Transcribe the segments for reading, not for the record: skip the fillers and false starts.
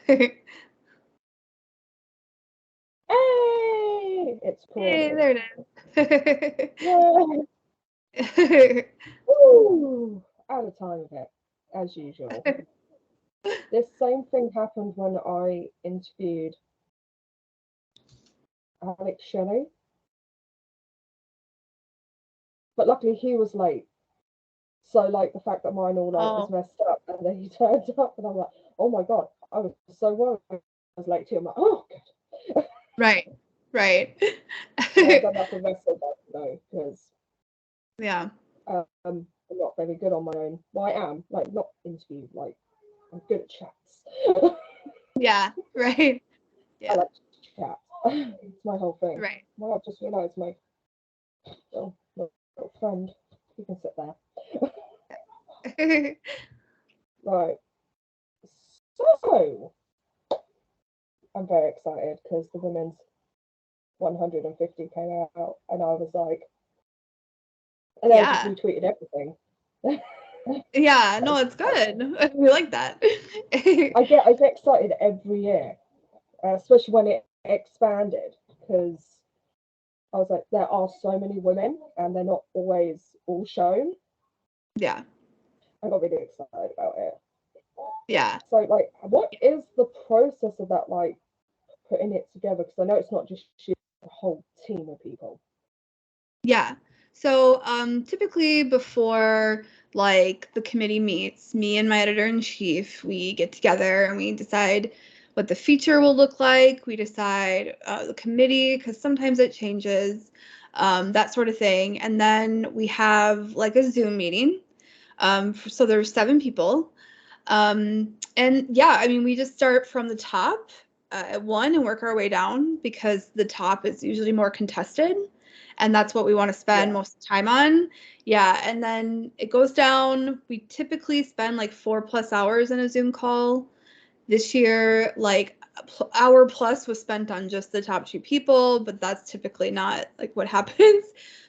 Hey, It's there recording. it Yay! is. Woo! Out of time with it, as usual. This same thing happened when I interviewed Alex Shelley, but luckily he was late. So like the fact that mine all like was Oh, messed up, and then he turned up, and I'm like, oh my god, I was so worried I was late too. I'm like, oh god. right, right. So I've done that for the rest of the day because Yeah, I'm not very good on my own. Well, I am like not interview, like I'm good at chats. yeah, right. I Yeah, like to chat. It's my whole thing. right. Well, I've just realised my little friend. You can sit there. Right. So I'm very excited because the women's 150 came out, and I was like, and I just Yeah, retweeted everything. yeah, no, it's good. We like that. I get excited every year, especially when it expanded, because I was like, there are so many women, and they're not always all shown. Yeah, I got really excited about it. yeah. So, like, what is the process of that, like, putting it together? Because I know it's not just you, a whole team of people. Yeah. So, typically before like the committee meets, me and my editor in chief, we get together and we decide what the feature will look like. We decide the committee because sometimes it changes, that sort of thing. And then we have like a Zoom meeting. So there's 7 people. And yeah, I mean, we just start from the top at one and work our way down because the top is usually more contested and that's what we want to spend Yeah. most of the time on. Yeah, and then it goes down. We typically spend like 4+ hours in a Zoom call. This year, like hour plus was spent on just the top 2 people, but that's typically not like what happens.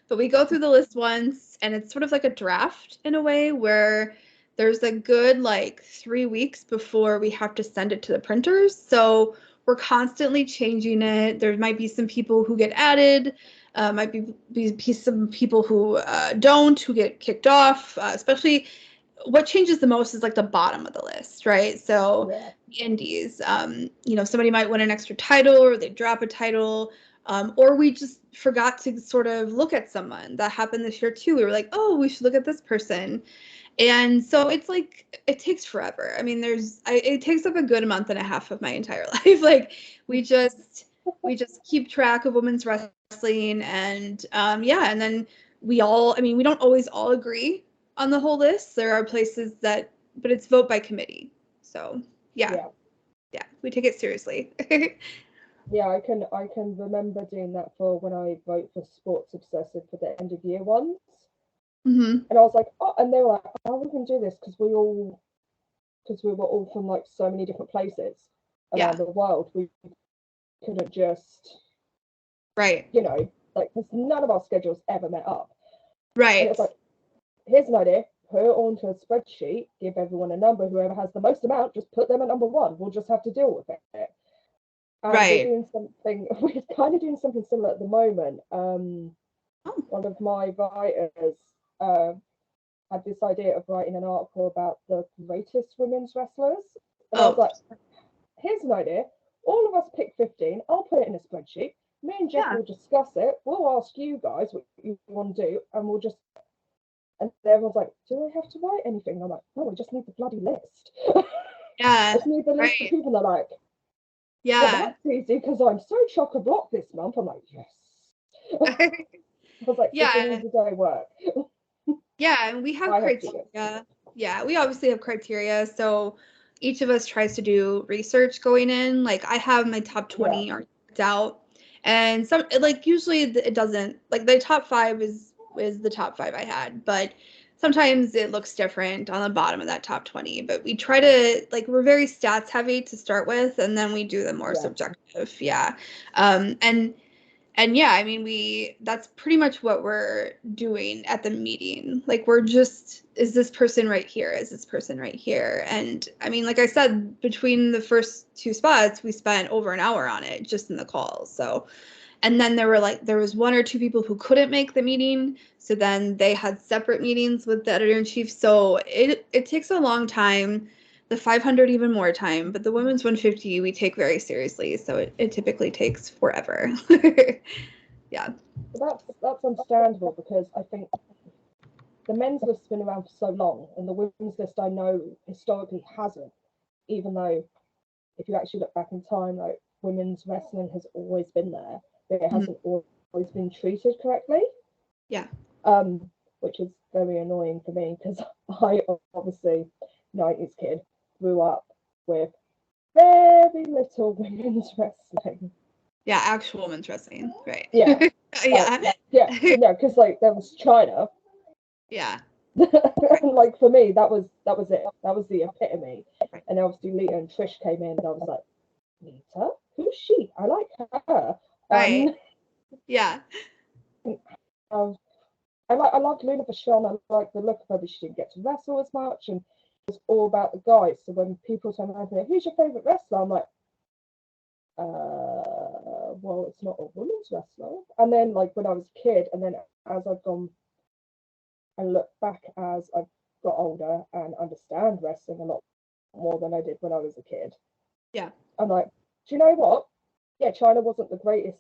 But we go through the list once, and it's sort of like a draft in a way where there's a good like 3 weeks before we have to send it to the printers. So we're constantly changing it. There might be some people who get added, might be some people who don't, who get kicked off, especially what changes the most is like the bottom of the list, right? So Yeah. indies, somebody might win an extra title or they drop a title, or we just forgot to sort of look at someone. That happened this year too. We were like, oh, we should look at this person. And so it's like it takes forever. I mean, it takes up a good month and a half of my entire life. Like we just we just keep track of women's wrestling and yeah, and then I mean, we don't always all agree on the whole list. There are places that, but it's vote by committee. So yeah, Yeah. yeah, we take it seriously. Yeah, I can remember doing that for when I vote for Sports Obsessive for the end of year ones. Hmm. And I was like, oh, and they were like, oh, we can do this because we were all from like so many different places Yeah, around the world. We couldn't just, right, like, because none of our schedules ever met up. And right, it's like, here's an idea, put it onto a spreadsheet, give everyone a number, whoever has the most amount, just put them at number one. We'll just have to deal with it. And we're right. doing something, we're kind of doing something similar at the moment. Oh, One of my writers uh, had this idea of writing an article about the greatest women's wrestlers. And I was oh, like, here's an idea. All of us pick 15. I'll put it in a spreadsheet. Me and Jeff yeah. will discuss it. We'll ask you guys what you want to do, and we'll just. And everyone's like, do I have to write anything? And I'm like, no, we just need the bloody list. Yeah, Just need the list of right. people that are like, well, Yeah. that's easy because I'm so chock a block this month. I'm like, yes. I was like, 15 Yeah. is a day work. Yeah, and we have I have to do this. criteria. Yeah, we obviously have criteria. So each of us tries to do research going in. Like I have my top Yeah, 20 marked out. And some like usually it doesn't like the top 5 is the top 5 I had, but sometimes it looks different on the bottom of that top 20. But we try to like we're very stats heavy to start with and then we do the more yeah, subjective. Yeah. And And yeah, I mean, that's pretty much what we're doing at the meeting. Like, we're just, is this person right here? Is this person right here? And I mean, like I said, between the first two spots, we spent over an hour on it just in the calls. So, and then there was one or two people who couldn't make the meeting. So then they had separate meetings with the editor-in-chief. So it takes a long time. The 500 even more time, but the women's 150 we take very seriously. So it typically takes forever. Yeah. That's understandable, because I think the men's list's been around for so long, and the women's list I know historically hasn't. Even though, if you actually look back in time, like, women's wrestling has always been there, but it hasn't always been treated correctly. Yeah. Which is very annoying for me, because I obviously 90s kid grew up with very little women's wrestling. Yeah, actual women's wrestling, right? Yeah. Yeah. Yeah, because like there was China. Yeah. And like for me, that was it. That was the epitome. And obviously Lita and Trish came in, and I was like, Lita? Who's she? I like her. Right. Yeah. I loved Luna Vachon. I liked the look of her, but she didn't get to wrestle as much, and it was all about the guys. So when people turn around and say, "Who's your favorite wrestler?" I'm like, well, it's not a women's wrestler. And then, like, when I was a kid, and then as I've gone and looked back as I've got older and understand wrestling a lot more than I did when I was a kid, Yeah. I'm like, do you know what? Yeah, China wasn't the greatest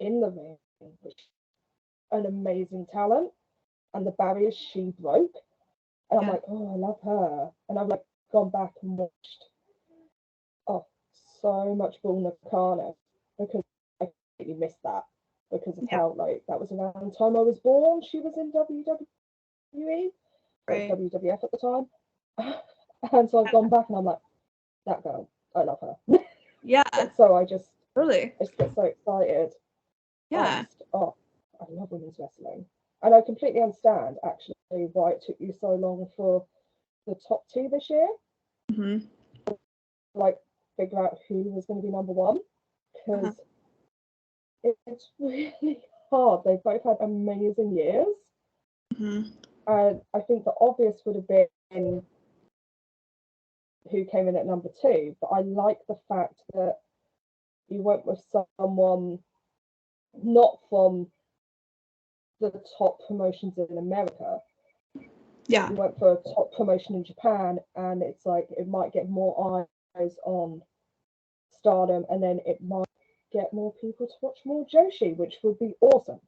in the ring, but an amazing talent, and the barriers she broke. And I'm like, oh, I love her. And I've like gone back and watched so much Bull Nakano, because I completely missed that, because of how, like, that was around the time I was born. She was in WWE, like WWF at the time. And so I've gone back and I'm like, that girl, I love her. Yeah. So I just get so excited. Yeah. I love women's wrestling. And I completely understand, actually, why it took you so long for the top two this year. Mm-hmm. Like, figure out who was going to be number one, because it's really hard. They've both had amazing years. Mm-hmm. And I think the obvious would have been who came in at number two, but I like the fact that you went with someone not from the top promotions in America. Yeah. You went for a top promotion in Japan, and it's like it might get more eyes on Stardom, and then it might get more people to watch more Joshi, which would be awesome.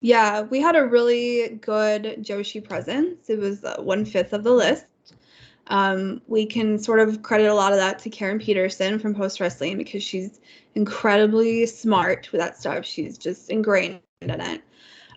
Yeah, we had a really good Joshi presence. It was 1/5 of the list. We can sort of credit a lot of that to Karen Peterson from Post Wrestling, because she's incredibly smart with that stuff. She's just ingrained in it.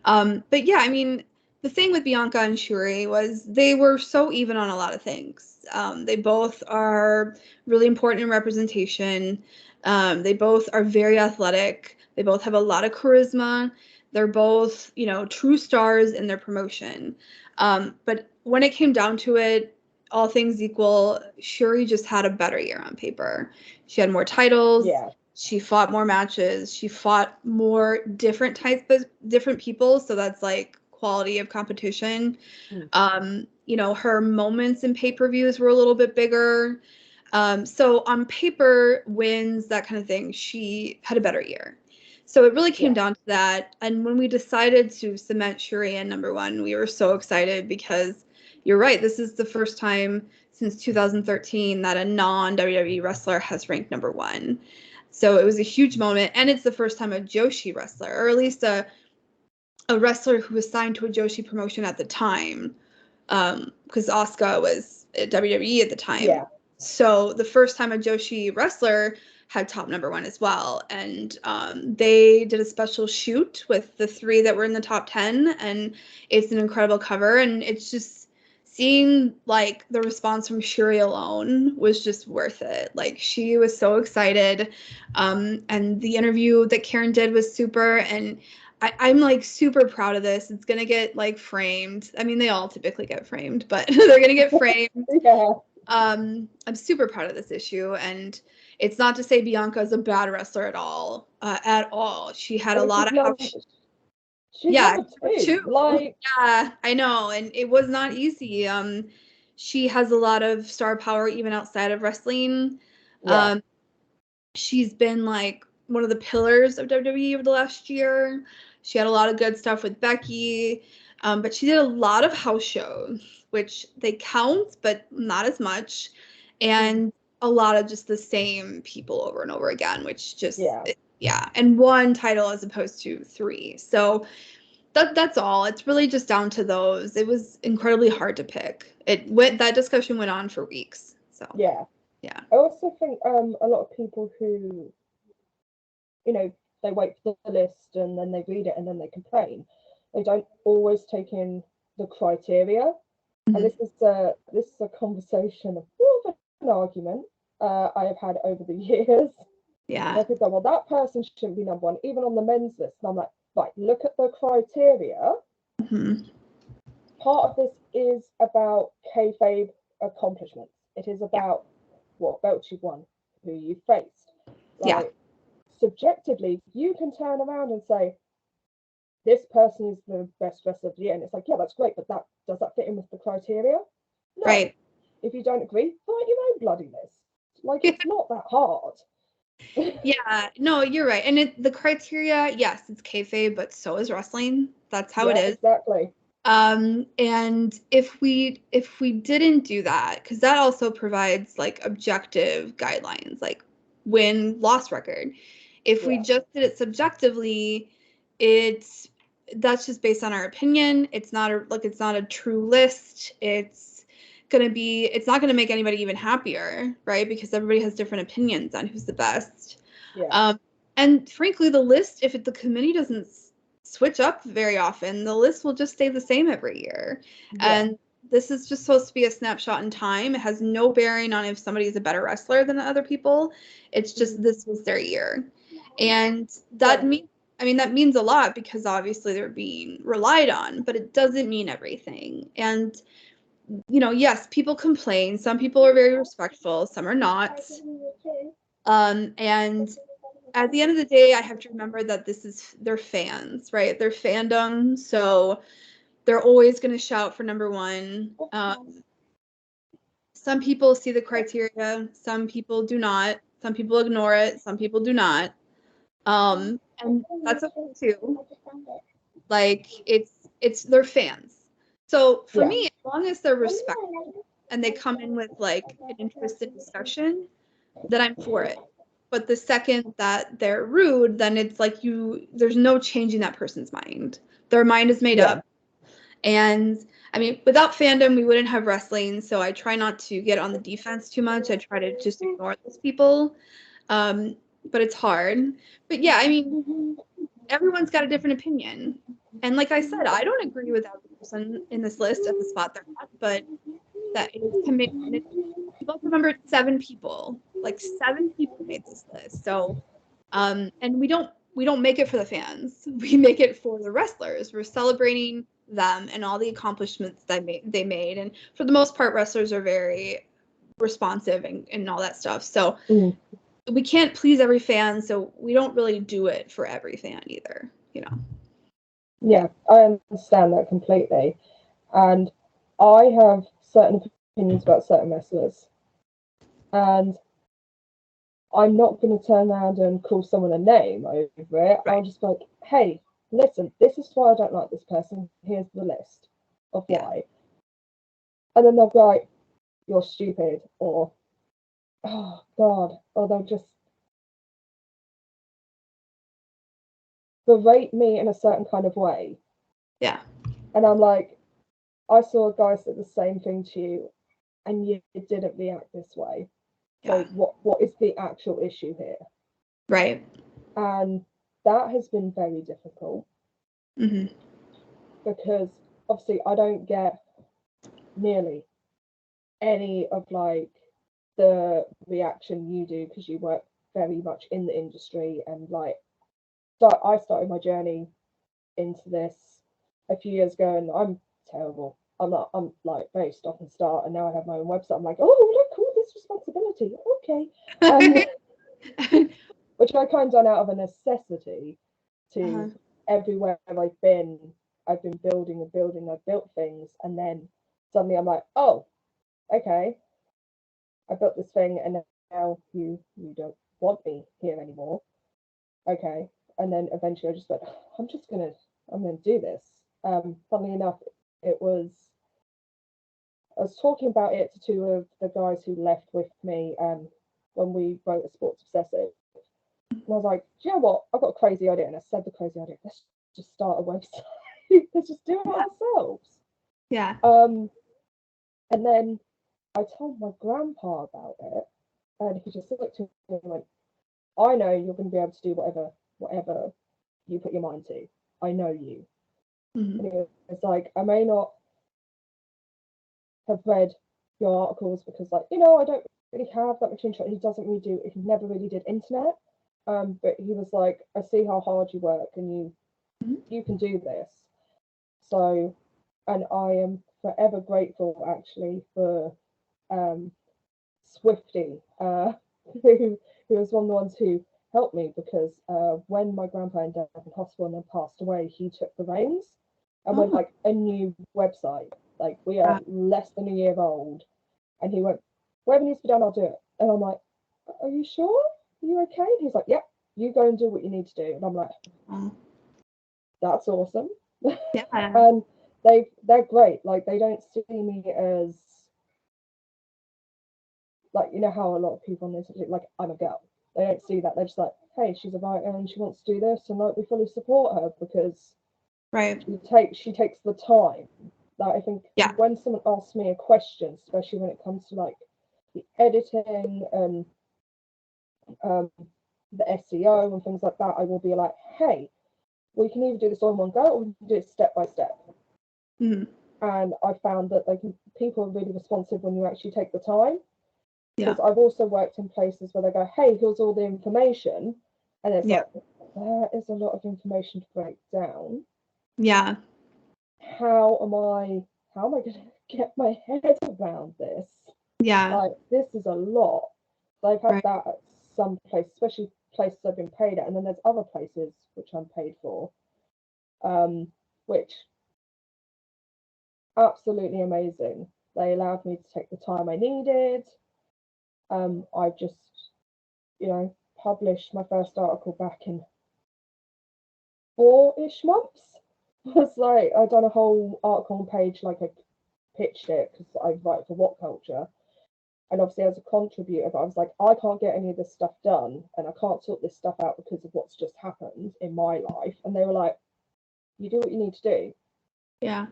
But yeah, I mean, the thing with Bianca and Shuri was they were so even on a lot of things. They both are really important in representation. They both are very athletic. They both have a lot of charisma. They're both, true stars in their promotion. But when it came down to it, all things equal, Shuri just had a better year on paper. She had more titles. Yeah. She fought more matches. She fought more different types of different people. So that's like quality of competition. Her moments in pay-per-views were a little bit bigger. So on paper, wins, that kind of thing, she had a better year. So it really came down to that. And when we decided to cement Shuri in number one, we were so excited, because you're right, this is the first time since 2013 that a non-WWE wrestler has ranked number one. So it was a huge moment, and it's the first time a Joshi wrestler, or at least a wrestler who was signed to a Joshi promotion at the time, because Asuka was at WWE at the time. Yeah. So the first time a Joshi wrestler had top number one as well. And they did a special shoot with the three that were in the top 10, and it's an incredible cover. And it's just seeing like the response from Shuri alone was just worth it. Like, she was so excited. And the interview that Karen did was super. And I'm like super proud of this. It's gonna get like framed. I mean, they all typically get framed, but they're gonna get framed. Yeah. I'm super proud of this issue, and it's not to say Bianca is a bad wrestler at all. At all. She had a lot of she's number two. Like, yeah, I know, and it was not easy. She has a lot of star power even outside of wrestling. yeah. She's been like one of the pillars of WWE over the last year. She had a lot of good stuff with Becky, but she did a lot of house shows, which they count, but not as much, and a lot of just the same people over and over again, which just yeah, and one title as opposed to three. So that's all. It's really just down to those. It was incredibly hard to pick. That discussion went on for weeks. So yeah. I also think a lot of people who, you know, they wait for the list and then they read it and then they complain. They don't always take in the criteria. And this is a conversation of an argument I have had over the years. Yeah. Where people go, well, that person shouldn't be number one, even on the men's list. And I'm like, right, look at the criteria. Part of this is about kayfabe accomplishments. It is about what belts you've won, who you faced. Like, subjectively, you can turn around and say, this person is the best wrestler of the year. And it's like, yeah, that's great, but does that fit in with the criteria? No. Right. If you don't agree, write your own bloody list. Like, it's not that hard. Yeah, no, you're right. And the criteria, yes, it's kayfabe, but so is wrestling. That's how it is. Exactly. And if we didn't do that, because that also provides like objective guidelines, like win-loss record. If we just did it subjectively, that's just based on our opinion. It's not a true list. It's not gonna make anybody even happier, right? Because everybody has different opinions on who's the best. And frankly, the list, if the committee doesn't switch up very often, the list will just stay the same every year. And this is just supposed to be a snapshot in time. It has no bearing on if somebody is a better wrestler than other people. It's just this was their year. And that means a lot because obviously they're being relied on, but it doesn't mean everything. And yes, people complain. Some people are very respectful, some are not. And at the end of the day, I have to remember that they're fans, right? They're fandom, so they're always going to shout for number one. Some people see the criteria, some people do not. Some people ignore it, some people do not. And that's okay too. Like they're fans. So for me, as long as they're respectful and they come in with like an interested discussion, then I'm for it. But the second that they're rude, then it's like there's no changing that person's mind. Their mind is made up. And I mean, without fandom, we wouldn't have wrestling. So I try not to get on the defense too much. I try to just ignore those people. But it's hard. But yeah, I mean, everyone's got a different opinion. And like I said, I don't agree with every person in this list at the spot they're at, but that is commitment. You've also remembered 7 people. Like 7 people made this list. So and we don't make it for the fans. We make it for the wrestlers. We're celebrating them and all the accomplishments that they made. And for the most part, wrestlers are very responsive and all that stuff. So we can't please every fan, so we don't really do it for every fan either, Yeah, I understand that completely. And I have certain opinions about certain wrestlers. And I'm not going to turn around and call someone a name over it. Right. I'll just be like, hey, listen, this is why I don't like this person. Here's the list of why. And then they'll be like, you're stupid, or, oh, God, or they'll just berate me in a certain kind of way. Yeah. And I'm like, I saw a guy say the same thing to you, and you didn't react this way. So what is the actual issue here? Right. And that has been very difficult. Because obviously I don't get nearly any of like the reaction you do because you work very much in the industry, and like I started my journey into this a few years ago and I'm terrible I'm like very stop and start, and now I have my own website. I'm like, oh look, all this responsibility. Okay. Which I kind of done out of a necessity to everywhere I've been building and building, I've built things, and then suddenly I'm like, oh, okay, I built this thing, and now you don't want me here anymore. Okay. And then eventually I just went, I'm gonna do this. Funnily enough, it was I was talking about it to two of the guys who left with me when we wrote a Sports Obsessive. And I was like, do you know what? I've got a crazy idea. And I said the crazy idea, let's just start a website. Let's just do it ourselves. Yeah. And then I told my grandpa about it, and he just looked at me and went, I know you're going to be able to do whatever you put your mind to. I know you. Mm-hmm. And it was like, I may not have read your articles because, like, I don't really have that much interest. He never really did internet. But he was like, I see how hard you work, and you can do this. So, and I am forever grateful actually for Swifty, who was one of the ones who helped me, because when my grandpa ended up in hospital and then passed away, he took the reins and went like a new website. Like, we are less than a year old, and he went, whatever needs to be done, I'll do it. And I'm like, are you sure? Are you okay? And he's like, yep, you go and do what you need to do. And I'm like, that's awesome. Yeah. And they're great. Like, they don't see me as, like, how a lot of people on this, like, I'm a girl. They don't see that. They're just like, hey, she's a writer and she wants to do this, and like, we fully support her because she takes the time. Like, I think when someone asks me a question, especially when it comes to like the editing and the SEO and things like that, I will be like, hey, we can either do this all in one go, or we can do it step by step. Mm-hmm. And I found that like people are really responsive when you actually take the time. Because I've also worked in places where they go, hey, here's all the information, and it's like, there is a lot of information to break down. Yeah. How am I going to get my head around this? Yeah. Like, this is a lot. So I've had that at some places, especially places I've been paid at, and then there's other places which I'm paid for, which absolutely amazing. They allowed me to take the time I needed. I've just, published my first article back in 4-ish months. It's like, I've done a whole article on page, like, I pitched it because I write for What Culture, and obviously as a contributor, but I was like, I can't get any of this stuff done, and I can't sort this stuff out because of what's just happened in my life. And they were like, you do what you need to do. Yeah.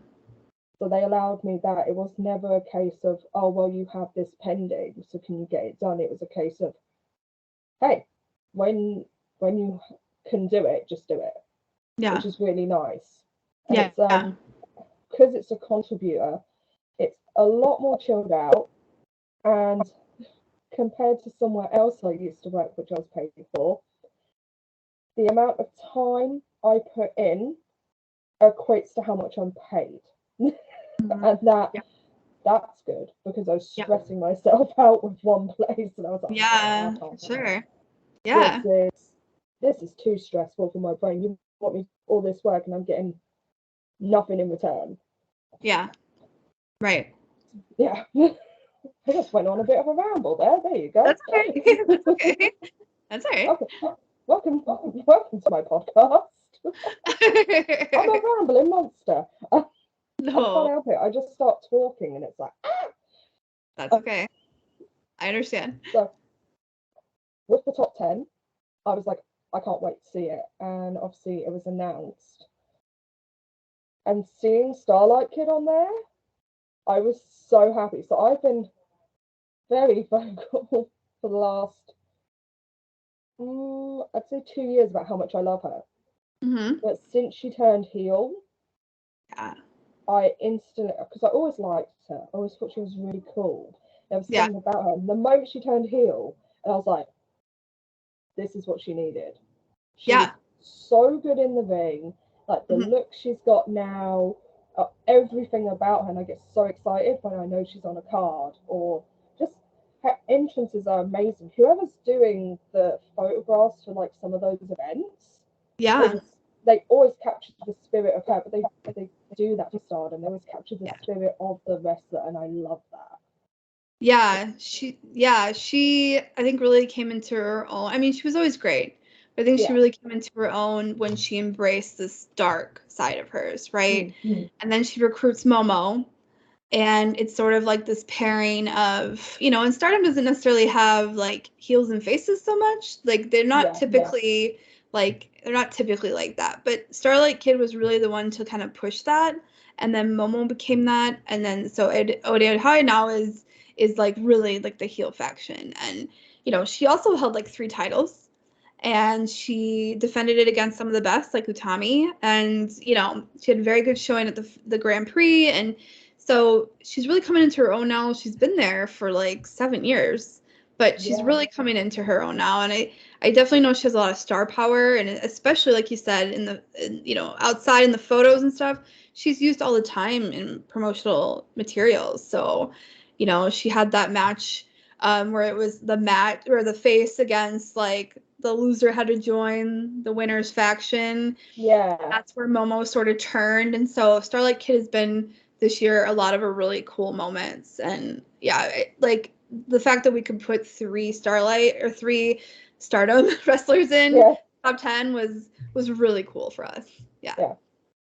So they allowed me that. It was never a case of, oh, well, you have this pending, so can you get it done? It was a case of, hey, when you can do it, just do it. Yeah. Which is really nice. And it's because it's a contributor, it's a lot more chilled out, and compared to somewhere else I used to work, which I was paid for, the amount of time I put in equates to how much I'm paid. And that's good, because I was stressing myself out with one place, and I was like, sure. Yeah. This is too stressful for my brain. You want me all this work and I'm getting nothing in return. Yeah. Right. Yeah. I just went on a bit of a ramble there. There you go. That's okay. That's okay. That's all right. Okay. Welcome to my podcast. I'm a rambling monster. I can't help it. I just start talking and it's like, That's okay. I understand. So with the top 10, I was like, I can't wait to see it. And obviously it was announced. And seeing Starlight Kid on there, I was so happy. So I've been very vocal for the last, I'd say 2 years, about how much I love her. Mm-hmm. But since she turned heel, I instantly, because I always liked her, I always thought she was really cool. There was something about her. And the moment she turned heel, and I was like, this is what she needed. She was so good in the ring. Like, the look she's got now, everything about her, and I get so excited when I know she's on a card, or just her entrances are amazing. Whoever's doing the photographs for like some of those events, they Yeah. just they always capture the spirit of her, but they do that for Stardom. They always capture the Yeah. spirit of the wrestler, and I love that. She I think really came into her own. I mean, she was always great, but I think she Yeah. really came into her own when she embraced this dark side of hers, right? Mm. And then she recruits Momo, and it's sort of like this pairing of, and Stardom doesn't necessarily have like heels and faces so much. Like they're not typically like that. But Starlight Kid was really the one to kind of push that, and then Momo became that, and then so Ode High now is like really like the heel faction. And she also held like 3 titles, and she defended it against some of the best like Utami, and she had a very good showing at the Grand Prix. And so she's really coming into her own now. She's been there for like 7 years, but she's really coming into her own now. And I definitely know she has a lot of star power, and especially like you said outside in the photos and stuff, she's used all the time in promotional materials. So she had that match where it was the match or the face against like the loser had to join the winner's faction. Yeah. That's where Momo sort of turned. And so Starlight Kid has been this year a lot of really cool moments. And yeah, like the fact that we could put 3 Stardom wrestlers in top 10 was really cool for us. Yeah.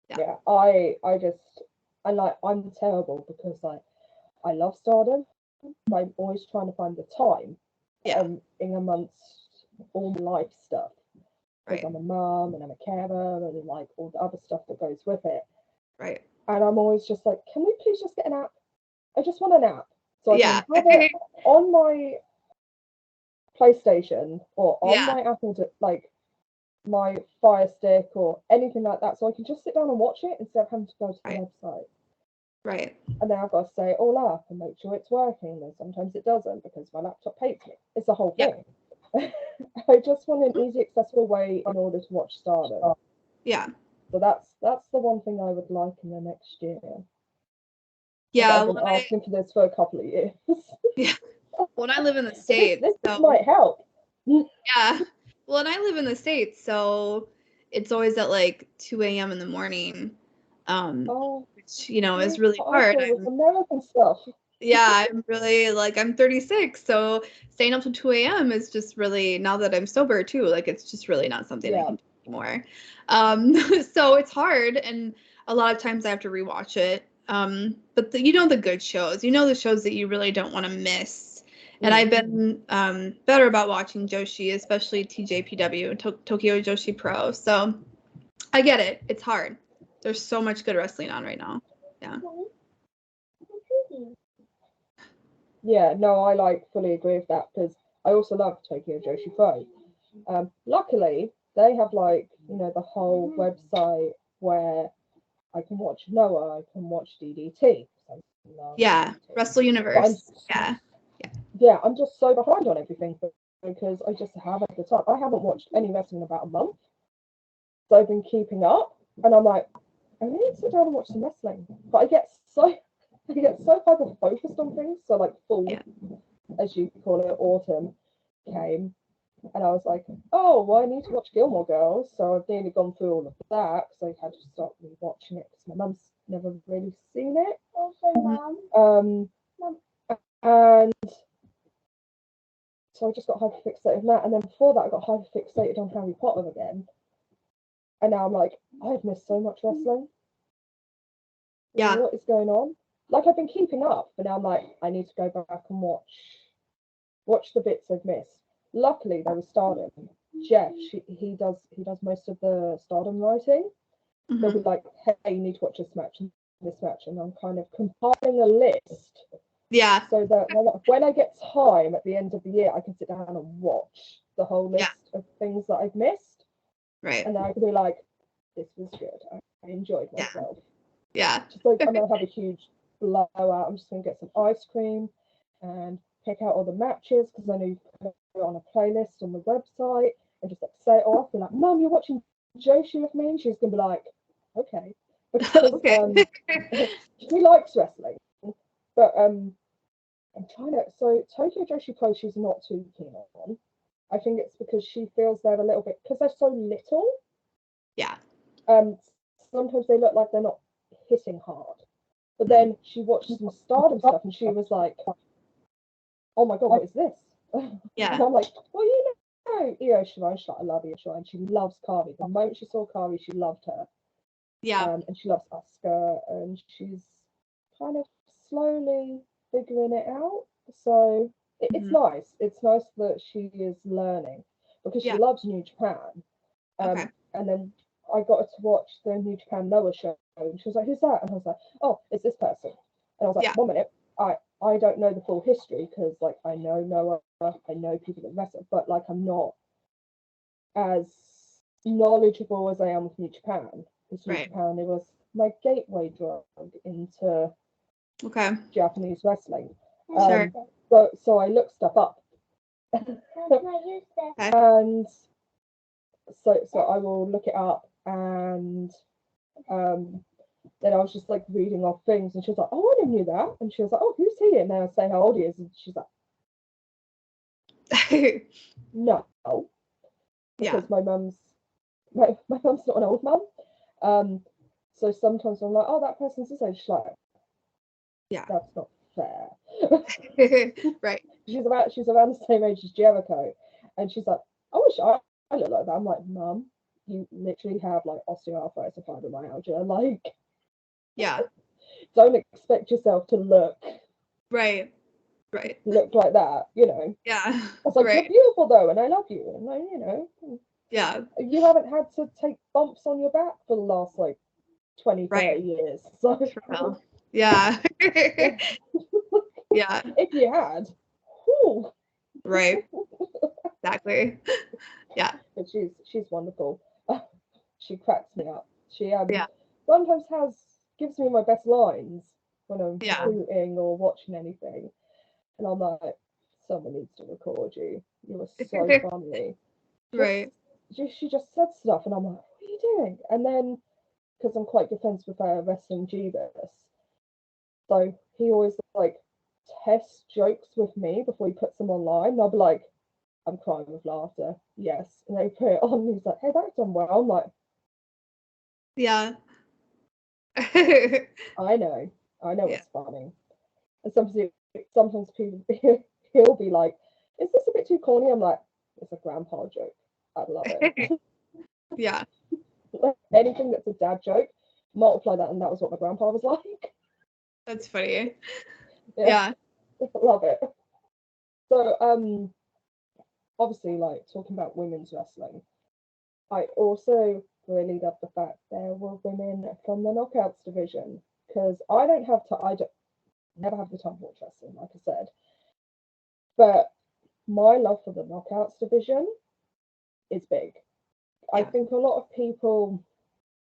I'm terrible because I love Stardom. I'm always trying to find the time in amongst all my life stuff, because I'm a mum and I'm a carer and like all the other stuff that goes with it. Right. And I'm always just like, can we please just get an app? I just want an app so I Yeah. can have it on my PlayStation or on Yeah. my Apple, like my Fire Stick or anything like that, so I can just sit down and watch it instead of having to go to the website. Right. And then I've got to set it all up and make sure it's working. And sometimes it doesn't because my laptop hates me. It's the whole thing. I just want an easy, accessible way in order to watch Stardom. Yeah. So that's the one thing I would like in the next year. Yeah. I've been asking for this for a couple of years. Yeah. When I live in the States, this might help. Yeah. Well, and I live in the States, so it's always at like 2 a.m. in the morning, which, is really hard. It was American stuff. Yeah, I'm really like, I'm 36, so staying up till 2 a.m. is just really, now that I'm sober too, like it's just really not something I can do anymore. So it's hard, and a lot of times I have to rewatch it. But the good shows, the shows that you really don't want to miss. And I've been better about watching Joshi, especially TJPW, Tokyo Joshi Pro. So I get it. It's hard. There's so much good wrestling on right now. Yeah. Yeah, no, I fully agree with that because I also love Tokyo Joshi Pro. Luckily, they have the whole website where I can watch Noah, I can watch DDT. Yeah, DDT. Wrestle Universe. Yeah, I'm just so behind on everything because I just haven't the time. I haven't watched any wrestling in about a month, so I've been keeping up, and I'm like, I need to sit down and watch some wrestling, but I get so hyper focused on things. So like fall, as you call it, autumn came, and I was like, oh, well, I need to watch Gilmore Girls. So I've nearly gone through all of that because I had to stop watching it because my mum's never really seen it. And so I just got hyper fixated on that, and then before that I got hyper fixated on Harry Potter again, and now I'm like, I've missed so much wrestling. Yeah. What is going on? Like I've been keeping up, but now I'm like, I need to go back and watch the bits I've missed. Luckily, there was Stardom. Jeff, he does most of the Stardom writing. They'll be like, hey, you need to watch this match, and I'm kind of compiling a list. Yeah. So that when I get time at the end of the year, I can sit down and watch the whole list of things that I've missed. Right. And then I can be like, this was good. I enjoyed myself. Yeah. Just like I'm gonna have a huge blowout. I'm just gonna get some ice cream and pick out all the matches because I know you put it on a playlist on the website and just like say it off. Be like, Mum, you're watching Joshi with me? And she's gonna be like, okay. because Okay. she likes wrestling, but I'm trying to. So Tokyo Joshi Pro, she's not too keen on. I think it's because she feels they're a little bit because they're so little. Yeah. Sometimes they look like they're not hitting hard. But then she watched some Stardom stuff and she was like, "Oh my god, what is this?" Yeah. And I'm like, "Well, you know, Io Shirai." She's like, "I love Io Shirai," and she loves Kari. The moment she saw Kari, she loved her. Yeah. And she loves Asuka, and she's kind of slowly figuring it out. So it's Mhm. nice. It's nice that she is learning because she Yeah. loves New Japan. Okay. And then I got her to watch the New Japan Noah show, and she was like, "Who's that?" And I was like, "Oh, it's this person." And I was like, Yeah. 1 minute, I don't know the full history because like I know Noah, I know people that wrestle, but like I'm not as knowledgeable as I am with New Japan. Because New Right. Japan, it was my gateway drug into Okay. Japanese wrestling. Sure. So I looked stuff up, Okay. and so I will look it up, and um, then I was just like reading off things, and she was like, "Oh, I never knew that," and she was like, "Oh, who's he?" And then I say how old he is, and she's like, "No," Yeah. because my mum's not an old mum. Um, so sometimes I'm like, "Oh, that person's this age." She's like, Yeah. "That's not fair." Right. She's around the same age as Jericho, and she's like, "I wish I look like that." I'm like, "Mum, you literally have like osteoarthritis and fibromyalgia. Like, Yeah. don't expect yourself to Right. Right. look like that, you know." Yeah. I was like, "You're Right. beautiful though, and I love you." And like, Yeah. you haven't had to take bumps on your back for the last like 20, Right. 30 years. So True. Yeah. Yeah. if you had, whew. Right. Exactly. Yeah. But she's wonderful. She cracks me up. She Yeah. sometimes gives me my best lines when I'm Yeah. shooting or watching anything, and I'm like, someone needs to record you. You were so funny. Just, Right. she just said stuff, and I'm like, what are you doing? And then because I'm quite good friends with wrestling Jeebus, so he always like tests jokes with me before he puts them online. And I'll be like, I'm crying with laughter. Yes, and they put it on. And he's like, hey, that's done well. I'm like, Yeah. I know, Yeah. it's funny. And sometimes people he'll be like, is this a bit too corny? I'm like, it's a grandpa joke. I love it. Yeah. Anything that's a dad joke, multiply that, and that was what my grandpa was like. That's funny. Yeah, Yeah. love it. So, obviously, like talking about women's wrestling, I also really love the fact there were women from the knockouts division because I don't never have the time to watch wrestling, like I said, but my love for the knockouts division is big. I Yeah. think a lot of people,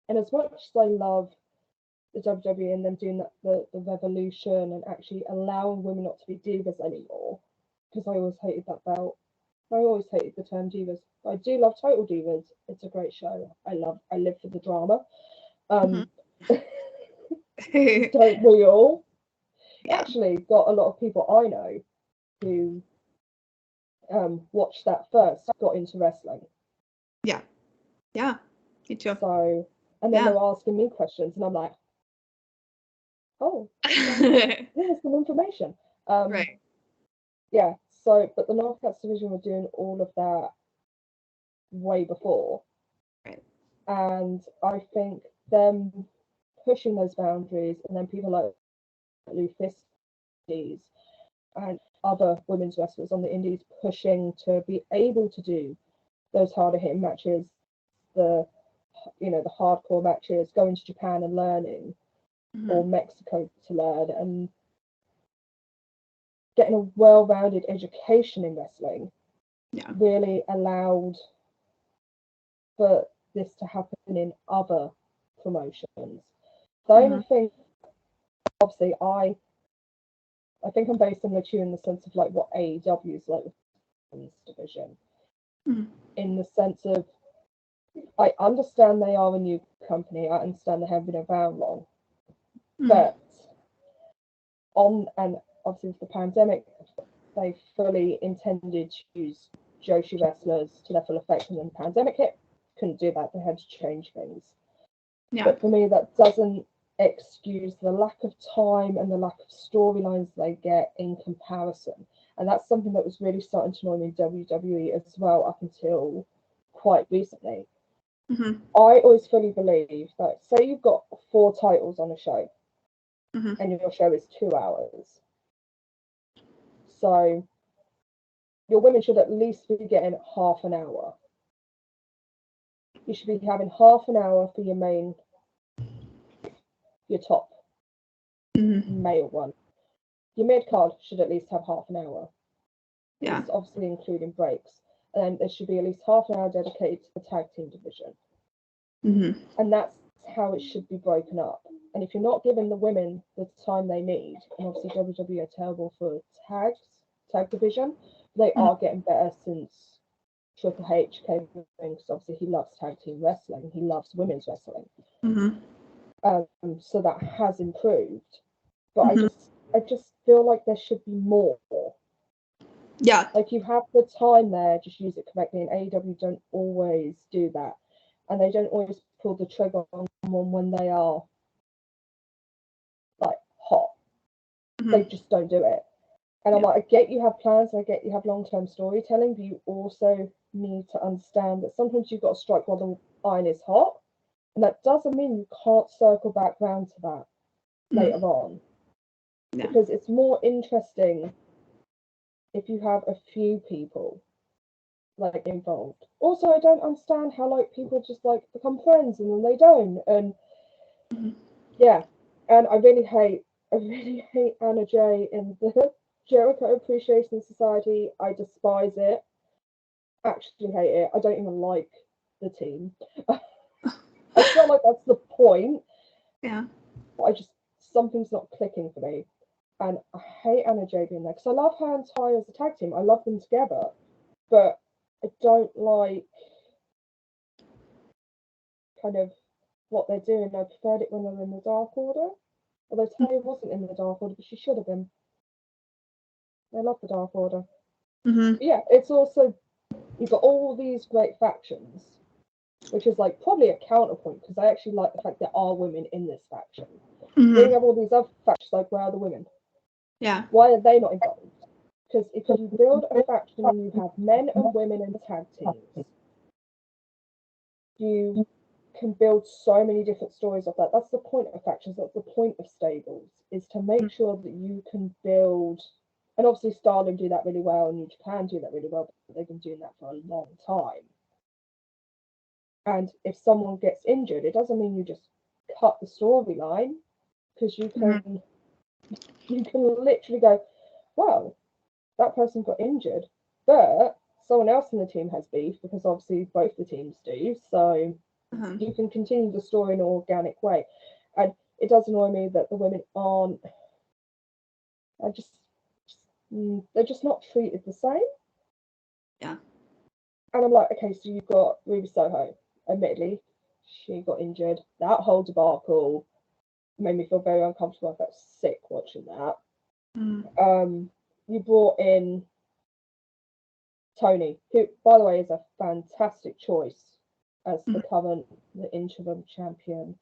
and as much as I love the WWE and them doing the revolution and actually allowing women not to be divas anymore, because I always hated that belt. I always hated the term divas. I do love Total Divas. It's a great show. I live for the drama. Mhm. Um, don't we all? Yeah. Actually, got a lot of people I know who watched that first, got into wrestling. Yeah. Yeah. Me too. So, and then they Yeah. were asking me questions, and I'm like, oh, here's some information. Um, Right. yeah. So, but the Knockouts division were doing all of that way before, Right. and I think them pushing those boundaries, and then people like Lufisti's and other women's wrestlers on the indies pushing to be able to do those harder hitting matches, the the hardcore matches, going to Japan and learning, or Mhm. Mexico to learn, and getting a well-rounded education in wrestling Yeah. really allowed for this to happen in other promotions. The only Mhm. thing, obviously, I think I'm very similar to you in the sense of like what AEW is like with this division, Mhm. in the sense of I understand they are a new company. I understand they haven't been around long, Mm. but and obviously with the pandemic, they fully intended to use Joshi wrestlers to their full effect, and then the pandemic hit. Couldn't do that. They had to change things. Yeah. But for me, that doesn't excuse the lack of time and the lack of storylines they get in comparison. And that's something that was really starting to annoy me in WWE as well up until quite recently. Mm-hmm. I always fully believe that, say you've got 4 titles on a show, Mm-hmm. and your show is 2 hours. So your women should at least be getting half an hour. You should be having half an hour for your top Mm-hmm. male one. Your mid card should at least have half an hour. Yeah. It's obviously including breaks. And then there should be at least half an hour dedicated to the tag team division. Mm-hmm. And that's how it should be broken up. And if you're not giving the women the time they need, and obviously WWE are terrible for tag division, they are getting better since Triple H came in, because obviously he loves tag team wrestling, he loves women's wrestling. Mm-hmm. So that has improved. But Mm-hmm. I just feel like there should be more. Yeah. Like, you have the time there, just use it correctly. And AEW don't always do that, and they don't always pull the trigger on someone when they are like hot. Mm-hmm. They just don't do it. And I'm like, I get you have plans, and I get you have long-term storytelling, but you also need to understand that sometimes you've got to strike while the iron is hot, and that doesn't mean you can't circle back round to that later on. Yeah. Because it's more interesting if you have a few people like involved. Also, I don't understand how like people just like become friends and then they don't. And yeah, and I really hate Anna Jay in the Jericho Appreciation Society. I despise it. Actually hate it. I don't even like the team. I feel like that's the point. Yeah. But something's not clicking for me. And I hate Anna Jay being there, because I love her and Ty as a tag team. I love them together. But I don't like kind of what they're doing. I preferred it when they were in the Dark Order. Although Ty wasn't in the Dark Order, but she should have been. I love the Dark Order. Mm-hmm. But yeah, it's also, you've got all these great factions, which is like probably a counterpoint, because I actually like the fact there are women in this faction. Mm-hmm. Then you have all these other factions, like, where are the women? Yeah. Why are they not involved? Because if you build a faction and you have men and women and tag teams, you can build so many different stories off that. That's the point of factions. That's the point of stables, is to make sure that you can build. And obviously, Stardom do that really well, and New Japan do that really well. But they've been doing that for a long time. And if someone gets injured, it doesn't mean you just cut the storyline, because you can literally go, well, that person got injured, but someone else in the team has beef, because obviously both the teams do. So you can continue the story in an organic way. And it does annoy me that the women aren't, they're just not treated the same. Yeah. And I'm like, okay, so you've got Ruby Soho. Admittedly, she got injured. That whole debacle made me feel very uncomfortable. I felt sick watching that. You brought in Tony, who, by the way, is a fantastic choice as the interim champion.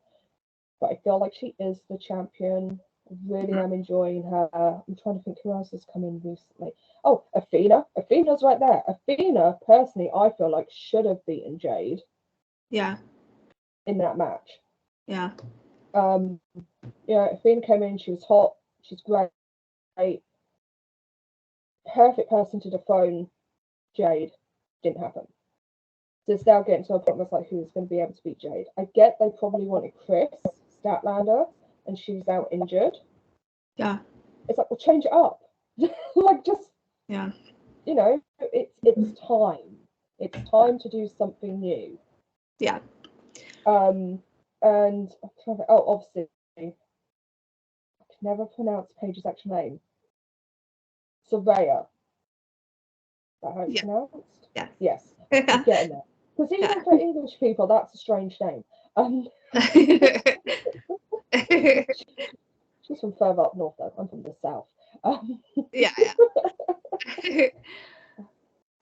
But I feel like she is the champion. I really am enjoying her. I'm trying to think who else has come in recently. Oh, Athena. Athena's right there. Athena, personally, I feel like should have beaten Jade. Yeah. In that match. Yeah. Yeah, Athena came in, she was hot, she's great. Perfect person to dethrone Jade. Didn't happen. So it's now getting to a point where it's like, who's going to be able to beat Jade? I get they probably wanted Chris Statlander, and she's out injured. Yeah. It's like, well, change it up. Like, just, yeah, it's time. It's time to do something new. Yeah. And I'm trying to, obviously, I can never pronounce Paige's actual name. Soraya. Is that how it's pronounced? Yeah. Yes. I'm getting there. Because even for English people, that's a strange name. She's from further up north, though. I'm from the south. Yeah.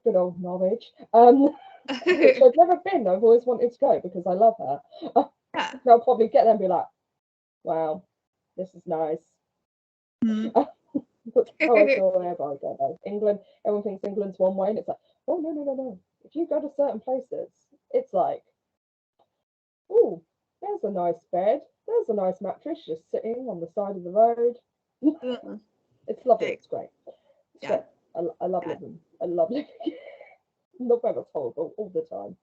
Good old Norwich. Which I've never been. I've always wanted to go because I love her. Yeah. I'll probably get there and be like, wow, this is nice. That's how I feel whenever I go there. England, everyone thinks England's one way, and it's like, oh, no. If you go to certain places, it's like, oh, there's a nice bed, there's a nice mattress just sitting on the side of the road. It's lovely, it's great. It's great. I love living. I love living. The weather's horrible all the time.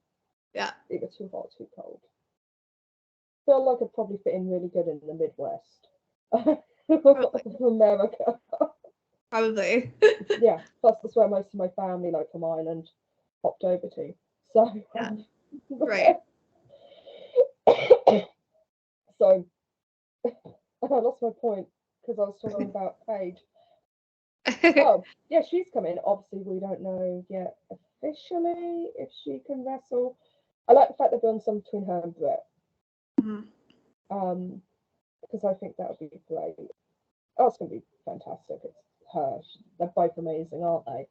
Yeah. Either too hot, too cold. Feel like I'd probably fit in really good in the Midwest. America. Probably. Yeah, plus that's where most of my family, like from Ireland, hopped over to. So yeah. Right. So I lost my point because I was talking about Paige. Oh, yeah, she's coming. Obviously, we don't know yet officially if she can wrestle. I like the fact they're doing some between her and Brett. Because I think that would be great. Oh, it's going to be fantastic. It's her. They're both amazing, aren't they?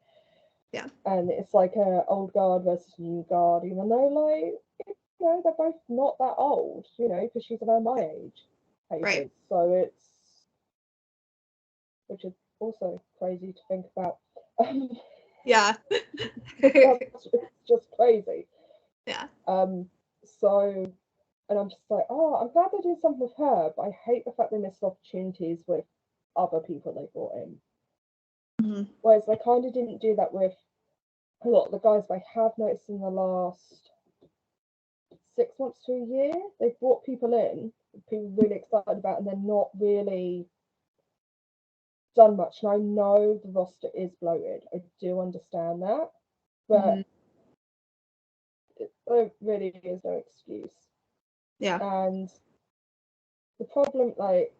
Yeah. And it's like a old guard versus new guard, even though, like, they're both not that old, because she's around my age. Right. So it's, which is also crazy to think about. Yeah. It's just crazy. Yeah. So, and I'm just like, oh, I'm glad they did something with her, but I hate the fact they missed opportunities with other people they brought in. Whereas they kind of didn't do that with a lot of the guys. I have noticed in the last 6 months to a year, they've brought people in, people really excited about, and they're not really done much. And I know the roster is bloated. I do understand that, but there really is no excuse. Yeah. And the problem, like,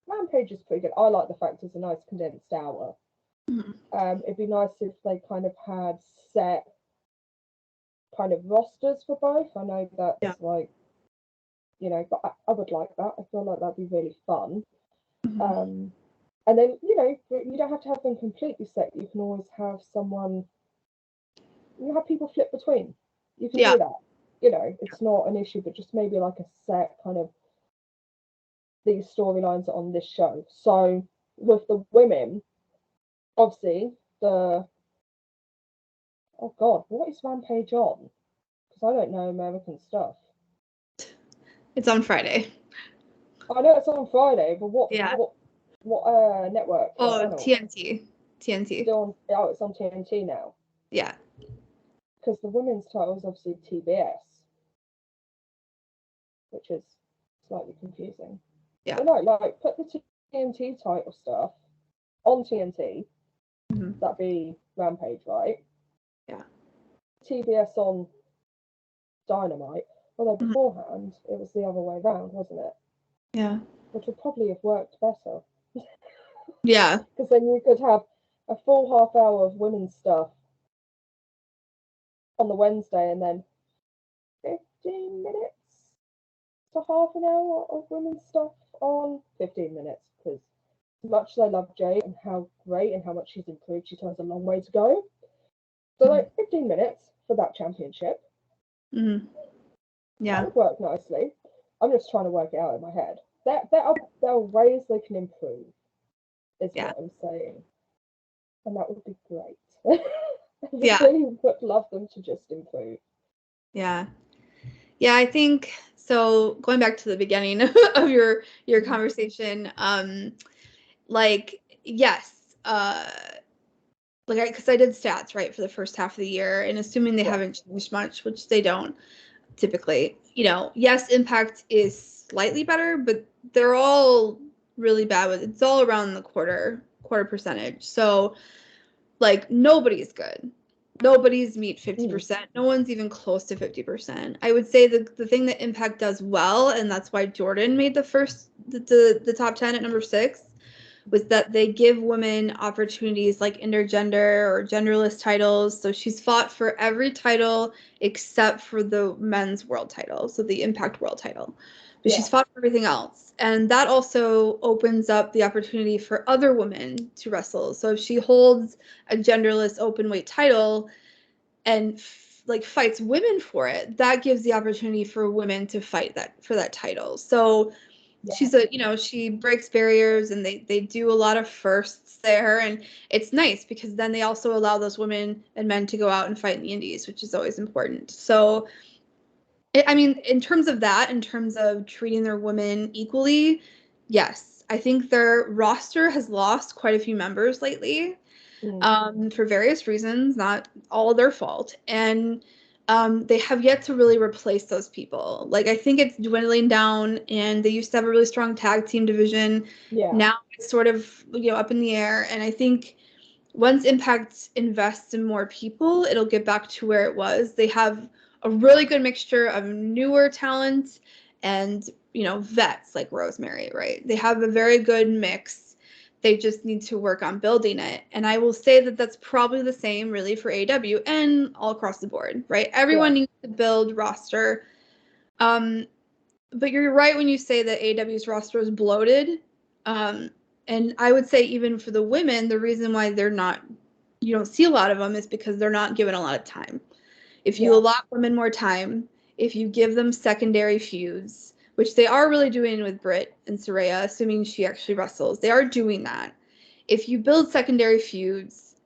Rampage is pretty good. I like the fact it's a nice condensed hour. It'd be nice if they kind of had set kind of rosters for both. I know that's like, but I would like that. I feel like that'd be really fun. And then, you don't have to have them completely set. You can always have someone, have people flip between. You can do that. It's not an issue, but just maybe like a set kind of, these storylines are on this show. So with the women, obviously, oh God, what is Rampage on? Because I don't know American stuff. It's on Friday. I know it's on Friday, but what network? Oh, TNT. Still on, it's on TNT now. Yeah. Because the women's title is obviously TBS, which is slightly confusing. Yeah. But no, like, put the TNT title stuff on TNT. That'd be Rampage, right? Yeah. TBS on Dynamite. Although beforehand, it was the other way around, wasn't it? Yeah. Which would probably have worked better. Yeah. Because then you could have a full half hour of women's stuff on the Wednesday, and then 15 minutes to half an hour of women's stuff on 15 minutes. Because as much as I love Jade and how great and how much she's improved, she has a long way to go. So like 15 minutes for that championship. Yeah. That would work nicely. I'm just trying to work it out in my head. There are ways they can improve, is what I'm saying. And that would be great. I really would love them to just improve. Yeah. Yeah, I think so. Going back to the beginning of your conversation, like, yes, like, because I did stats, right, for the first half of the year, and assuming they haven't changed much, which they don't typically, yes, Impact is slightly better, but they're all really bad with, it's all around the quarter percentage. So, like, nobody's good. Nobody's meet 50%. No one's even close to 50%. I would say the thing that Impact does well, and that's why Jordan made the top 10 at number 6, was that they give women opportunities like intergender or genderless titles. So she's fought for every title except for the men's world title, so the Impact World title. But she's fought for everything else. And that also opens up the opportunity for other women to wrestle. So if she holds a genderless open weight title and like fights women for it, that gives the opportunity for women to fight that for that title. So she's a, you know, she breaks barriers, and they do a lot of firsts there, and it's nice because then they also allow those women and men to go out and fight in the indies, which is always important. So I mean, in terms of that, in terms of treating their women equally, yes, I think their roster has lost quite a few members lately, for various reasons, not all their fault. And they have yet to really replace those people. Like, I think it's dwindling down, and they used to have a really strong tag team division. Now it's sort of, you know, up in the air. And I think once Impact invests in more people, it'll get back to where it was. They have a really good mixture of newer talent and, you know, vets like Rosemary, right? They have a very good mix. They just need to work on building it. And I will say that that's probably the same really for AEW and all across the board, right? Everyone needs to build roster. But you're right when you say that AEW's roster is bloated. And I would say even for the women, the reason why they're not, you don't see a lot of them is because they're not given a lot of time. If you allot women more time, if you give them secondary feuds, which they are really doing with Britt and Saraya, assuming she actually wrestles, they are doing that. If you build secondary feuds,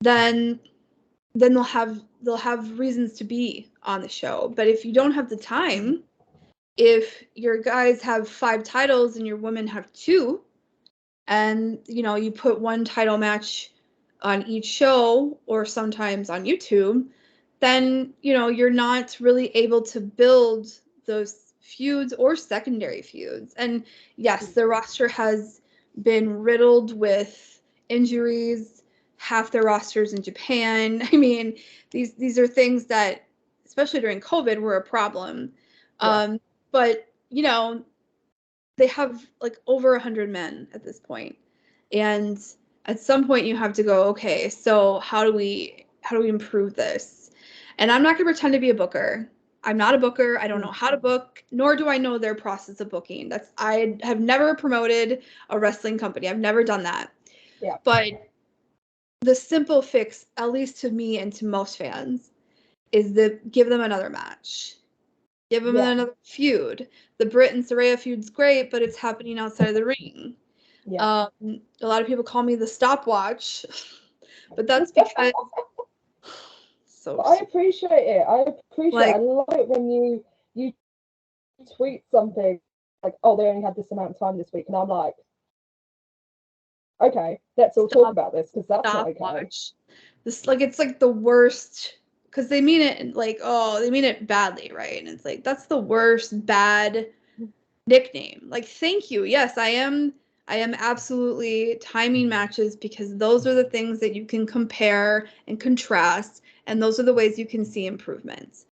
then they'll have reasons to be on the show. But if you don't have the time, if your guys have 5 titles and your women have 2, and you know you put one title match on each show or sometimes on YouTube, then you know you're not really able to build those feuds or secondary feuds. And yes, the roster has been riddled with injuries. Half their rosters in Japan. I mean, these are things that, especially during COVID, were a problem. But you know, they have like over 100 men at this point, and at some point you have to go, okay, so how do we improve this? And I'm not going to pretend to be a booker. I'm not a booker. I don't know how to book, nor do I know their process of booking. I have never promoted a wrestling company. I've never done that. But the simple fix, at least to me and to most fans, is that give them another match. Give them another feud. The Britt and Saraya feud's great, but it's happening outside of the ring. A lot of people call me the stopwatch, but that's because. I appreciate it. I love it when you tweet something like, "Oh, they only had this amount of time this week," and I'm like, "Okay, let's all talk about this because that's not okay." This it's like the worst, because they mean it like, oh, they mean it badly, right? And it's like, that's the worst bad nickname. Like, thank you. Yes, I am absolutely timing matches because those are the things that you can compare and contrast, and those are the ways you can see improvements.